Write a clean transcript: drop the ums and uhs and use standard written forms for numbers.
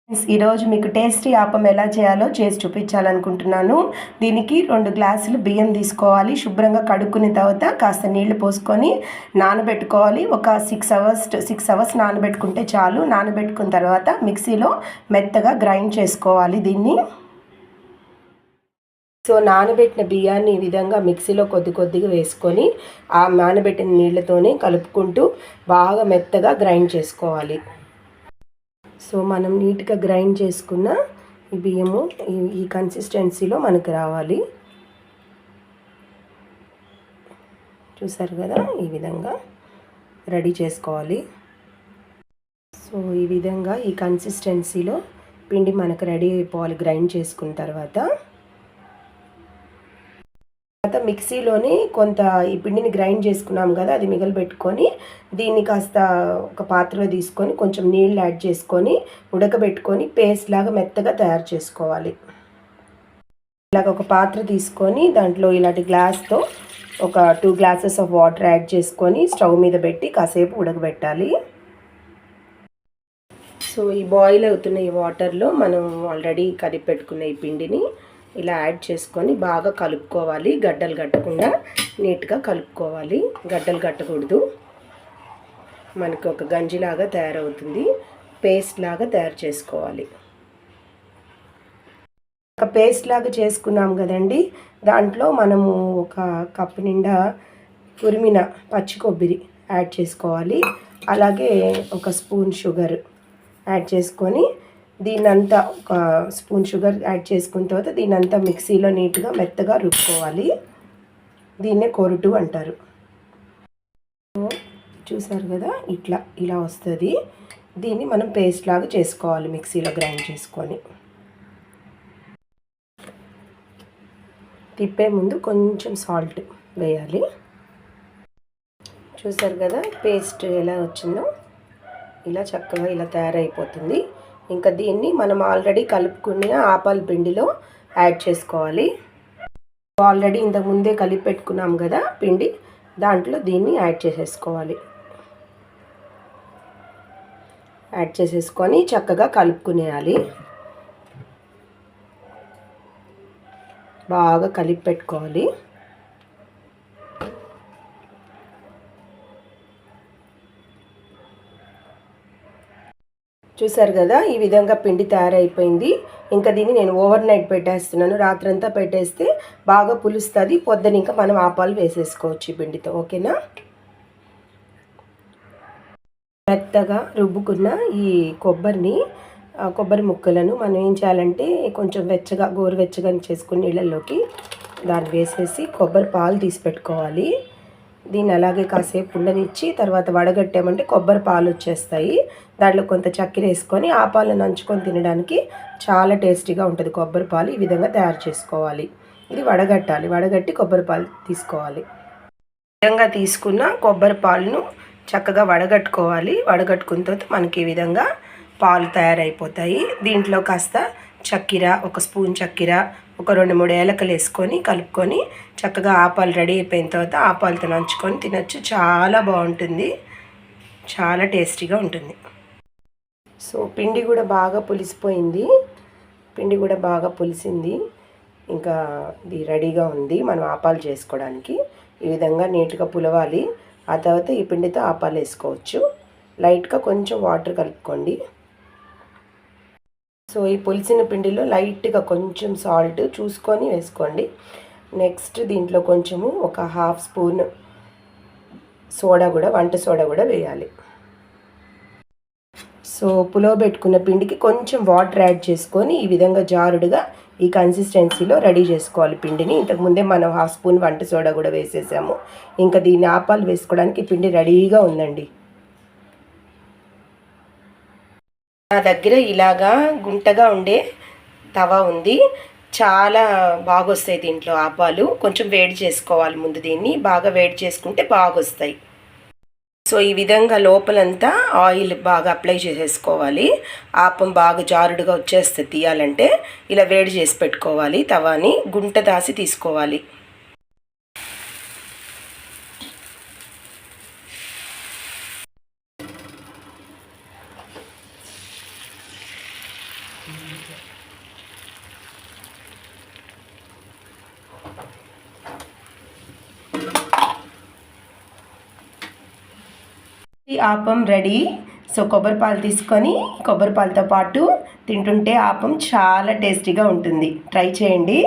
ఈరోజు మీకు టేస్టీ ఆపం ఎలా చేయాలో చేసి చూపించాలనుకుంటున్నాను. దీనికి 2 గ్లాసులు బియ్యం తీసుకోవాలి. శుభ్రంగా కడుక్కున్న తర్వాత కాస్త నీళ్లు పోసుకొని నానబెట్టుకోవాలి. ఒక 6 అవర్స్ నానబెట్టుకుంటే చాలు. నానబెట్టుకున్న తర్వాత మిక్సీలో మెత్తగా గ్రైండ్ చేసుకోవాలి దీన్ని. సో నానబెట్టిన బియ్యాన్ని ఈ విధంగా మిక్సీలో కొద్దిగా వేసుకొని ఆ నానబెట్టిన నీళ్ళతోనే కలుపుకుంటూ బాగా మెత్తగా గ్రైండ్ చేసుకోవాలి. సో మనం నీట్గా గ్రైండ్ చేసుకున్న ఈ బియ్యము ఈ కన్సిస్టెన్సీలో మనకు రావాలి. చూసారు కదా, ఈ విధంగా రెడీ చేసుకోవాలి. సో ఈ విధంగా ఈ కన్సిస్టెన్సీలో పిండి మనకు రెడీ అయిపోవాలి గ్రైండ్ చేసుకున్న తర్వాత. మిక్సీలోని కొంత ఈ పిండిని గ్రైండ్ చేసుకున్నాం కదా, అది మిగలబెట్టుకొని దీన్ని కాస్త ఒక పాత్రలో తీసుకొని కొంచెం నీళ్ళు యాడ్ చేసుకొని ఉడకబెట్టుకొని పేస్ట్ లాగా మెత్తగా తయారు చేసుకోవాలి. ఇలాగ ఒక పాత్ర తీసుకొని దాంట్లో ఇలాంటి గ్లాస్తో ఒక 2 గ్లాసెస్ ఆఫ్ వాటర్ యాడ్ చేసుకొని స్టవ్ మీద పెట్టి కాసేపు ఉడకబెట్టాలి. సో ఈ బాయిల్ అవుతున్న ఈ వాటర్లో మనం ఆల్రెడీ కలిపి పెట్టుకున్న ఈ పిండిని ఇలా యాడ్ చేసుకొని బాగా కలుపుకోవాలి. గడ్డలు కట్టకుండా నీట్గా కలుపుకోవాలి. గడ్డలు కట్టకూడదు. మనకు ఒక గంజిలాగా తయారవుతుంది. పేస్ట్ లాగా తయారు చేసుకోవాలి. ఒక పేస్ట్ లాగా చేసుకున్నాం కదండి, దాంట్లో మనము ఒక కప్పు నిండా తురిమిన పచ్చి కొబ్బరి యాడ్ చేసుకోవాలి. అలాగే ఒక స్పూన్ షుగర్ యాడ్ చేసుకొని దీన్నంతా ఒక స్పూన్ షుగర్ యాడ్ చేసుకున్న తర్వాత దీన్నంతా మిక్సీలో నీట్గా మెత్తగా రుబ్బుకోవాలి. దీన్నే కొరుటు అంటారు. చూసారు కదా, ఇలా వస్తుంది. దీన్ని మనం పేస్ట్ లాగా చేసుకోవాలి మిక్సీలో గ్రైండ్ చేసుకొని. తిప్పే ముందు కొంచెం సాల్ట్ వేయాలి. చూసారు కదా పేస్ట్ ఎలా వచ్చిందో, ఇలా చక్కగా ఇలా తయారైపోతుంది. ఇంకా దీన్ని మనం ఆల్రెడీ కలుపుకున్న ఆపాల పిండిలో యాడ్ చేసుకోవాలి. ఆల్రెడీ ఇంతకు ముందే కలిపి పెట్టుకున్నాం కదా పిండి, దాంట్లో దీన్ని యాడ్ చేసేసుకోవాలి. యాడ్ చేసేసుకొని చక్కగా కలుపుకునేయాలి. బాగా కలిపి పెట్టుకోవాలి. చూసారు కదా, ఈ విధంగా పిండి తయారైపోయింది. ఇంకా దీన్ని నేను ఓవర్ నైట్ పెట్టేస్తున్నాను. రాత్రంతా పెట్టేస్తే బాగా పులుస్తుంది. పొద్దున ఇంకా మనం ఆపాలు వేసేసుకోవచ్చు ఈ పిండితో. ఓకేనా? మెత్తగా రుబ్బుకున్న ఈ కొబ్బరి ముక్కలను మనం ఏం చేయాలంటే కొంచెం గోరువెచ్చగా చేసుకుని నీళ్ళల్లోకి దాన్ని వేసేసి కొబ్బరి పాలు తీసి పెట్టుకోవాలి. దీన్ని అలాగే కాసేపు ఉండనిచ్చి తర్వాత వడగట్టామంటే కొబ్బరి పాలు వచ్చేస్తాయి. దాంట్లో కొంత చక్కెర వేసుకొని ఆ పాలు నంచుకొని తినడానికి చాలా టేస్టీగా ఉంటుంది కొబ్బరి పాలు. ఈ విధంగా తయారు చేసుకోవాలి. ఇది వడగట్టాలి. వడగట్టి కొబ్బరి పాలు తీసుకోవాలి. ఈ విధంగా తీసుకున్న కొబ్బరి పాలను చక్కగా వడగట్టుకోవాలి. వడగట్టుకున్న తర్వాత మనకి ఈ విధంగా పాలు తయారైపోతాయి. దీంట్లో కాస్త చక్కెర, ఒక స్పూన్ చక్కెర, ఒక 2-3 ఏలకలు వేసుకొని కలుపుకొని చక్కగా ఆపాలు రెడీ అయిపోయిన తర్వాత ఆపాలతో నంచుకొని తినచ్చు. చాలా బాగుంటుంది. చాలా టేస్టీగా ఉంటుంది. సో పిండి కూడా బాగా పులిసిపోయింది. పిండి కూడా బాగా పులిసింది. ఇంకా ఇది రెడీగా ఉంది మనం ఆపాలు చేసుకోవడానికి. ఈ విధంగా నీట్గా పులవాలి. ఆ తర్వాత ఈ పిండితో ఆపాలు వేసుకోవచ్చు. లైట్గా కొంచెం వాటర్ కలుపుకోండి. సో ఈ పులిసిన పిండిలో లైట్గా కొంచెం సాల్ట్ చూసుకొని వేసుకోండి. నెక్స్ట్ దీంట్లో కొంచెము ఒక 1/2 స్పూన్ వంట సోడా కూడా వేయాలి. సో పులవబెట్టుకున్న పిండికి కొంచెం వాటర్ యాడ్ చేసుకొని ఈ విధంగా జారుడుగా ఈ కన్సిస్టెన్సీలో రెడీ చేసుకోవాలి పిండిని. ఇంతకుముందే మనం 1/2 స్పూన్ వంట సోడా కూడా వేసేసాము. ఇంకా దీన్ని ఆపాలు వేసుకోవడానికి పిండి రెడీగా ఉందండి. నా దగ్గర ఇలాగా గుంటగా ఉండే తవా ఉంది. చాలా బాగా వస్తాయి దీంట్లో ఆపాలు. కొంచెం వేడి చేసుకోవాలి ముందు. దీన్ని బాగా వేడి చేసుకుంటే బాగా వస్తాయి. సో ఈ విధంగా లోపలంతా ఆయిల్ బాగా అప్లై చేసేసుకోవాలి. ఆపం బాగా జారుడుగా వచ్చేస్తుంది. తీయాలంటే ఇలా వేడి చేసి పెట్టుకోవాలి. తవాని గుంట దాసి తీసుకోవాలి. ఈ ఆపం రెడీ. సో కొబ్బరి పాలు తీసుకొని కొబ్బరి పాలతో పాటు తింటుంటే ఆపం చాలా టేస్టీగా ఉంటుంది. ట్రై చేయండి.